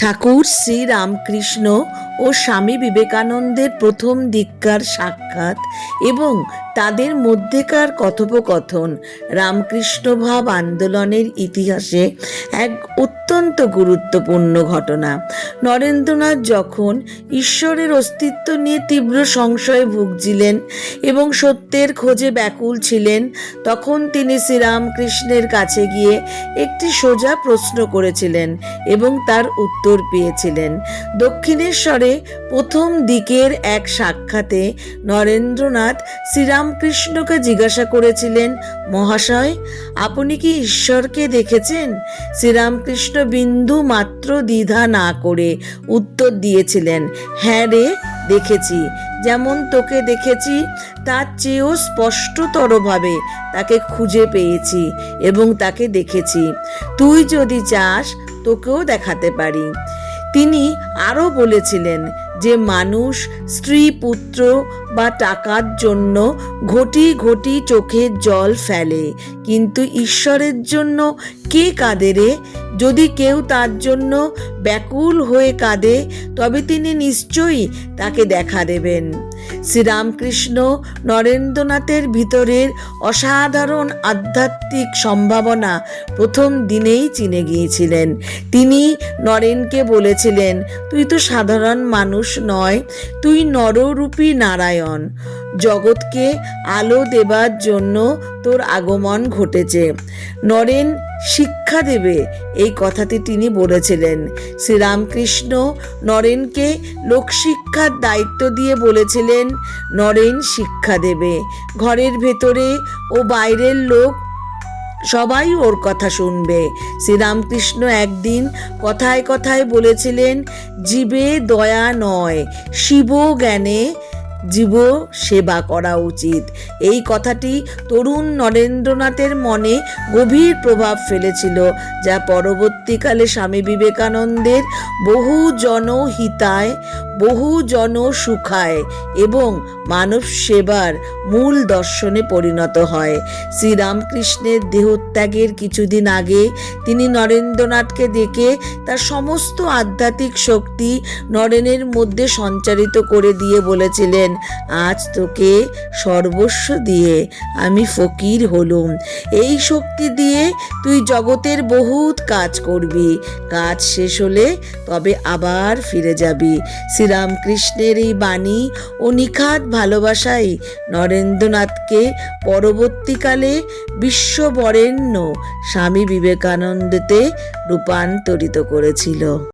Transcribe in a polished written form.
ঠাকুর শ্রী রামকৃষ্ণ ও স্বামী বিবেকানন্দের প্রথম দিককার সাক্ষাৎ এবং তাদের মধ্যেকার কথোপকথন রামকৃষ্ণভাব আন্দোলনের ইতিহাসে এক অত্যন্ত গুরুত্বপূর্ণ ঘটনা। নরেন্দ্রনাথ যখন ঈশ্বরের অস্তিত্ব নিয়ে তীব্র সংশয়ে ভুগছিলেন এবং সত্যের খোঁজে ব্যাকুল ছিলেন, তখন তিনি শ্রীরামকৃষ্ণের কাছে গিয়ে একটি সোজা প্রশ্ন করেছিলেন এবং তার উত্তর পেয়েছিলেন। দক্ষিণেশ্বরে প্রথম দিকের এক সাক্ষাতে নরেন্দ্রনাথ শ্রীরামকৃষ্ণকে জিজ্ঞাসা করেছিলেন, মহাশয়, আপনি কি ঈশ্বরকে দেখেছেন? শ্রীরামকৃষ্ণ বিন্দু মাত্র দ্বিধা না করে উত্তর দিয়েছিলেন, হ্যাঁ রে, দেখেছি। যেমন তোকে দেখেছি তার চেয়েও স্পষ্টতরভাবে তাকে খুঁজে পেয়েছি এবং তাকে দেখেছি। তুই যদি চাস তোকেও দেখাতে পারি। তিনি আরও বলেছিলেন যে মানুষ স্ত্রী, পুত্র বা টাকার জন্য ঘটি ঘটি চোখের জল ফেলে, কিন্তু ঈশ্বরের জন্য কে কাঁদে রে? যদি কেউ তার জন্য ব্যাকুল হয়ে কাঁদে তবে তিনি নিশ্চয়ই তাকে দেখা দেবেন। শ্রীরামকৃষ্ণ নরেন্দ্রনাথের ভিতরের অসাধারণ আধ্যাত্মিক সম্ভাবনা প্রথম দিনেই চিনে গিয়েছিলেন। তিনি নরেনকে বলেছিলেন, তুই তো সাধারণ মানুষ নয়, তুই নররূপী নারায়ণ। জগৎকে আলো দেবার জন্য তোর আগমন ঘটেছে। নরেন শিক্ষা দেবে, এই কথাটি তিনি বলেছিলেন। শ্রীরামকৃষ্ণ নরেনকে লোকশিক্ষার দায়িত্ব দিয়ে বলেছিলেন, নরেন শিক্ষা দেবে। ঘরের ভেতরে ও বাইরের লোক সবাই ওর কথা শুনবে। শ্রীরামকৃষ্ণ একদিন কথায় কথায় বলেছিলেন, জীবে দয়া নয়, শিব জ্ঞানে জীব সেবা করা উচিত। এই কথাটি তরুণ নরেন্দ্রনাথের মনে গভীর প্রভাব ফেলেছিল, যা পরবর্তীকালে স্বামী বিবেকানন্দের বহু জনহিতায়, বহু জনসুখায় এবং মানব সেবার মূল দর্শনে পরিণত হয়। শ্রীরামকৃষ্ণের দেহত্যাগের কিছুদিন আগে তিনি নরেন্দ্রনাথকে ডেকে তার সমস্ত আধ্যাত্মিক শক্তি নরেনের মধ্যে সঞ্চারিত করে দিয়ে বলেছিলেন, আজ তোকে সর্বস্ব দিয়ে আমি ফকির হলুম। এই শক্তি দিয়ে তুই জগতের বহুত কাজ করবি। কাজ শেষ হলে তবে আবার ফিরে যাবি। শ্রীরামকৃষ্ণের এই বাণী ও নিখাদ ভালোবাসাই নরেন্দ্রনাথকে পরবর্তীকালে বিশ্ববরেণ্য স্বামী বিবেকানন্দতে রূপান্তরিত করেছিল।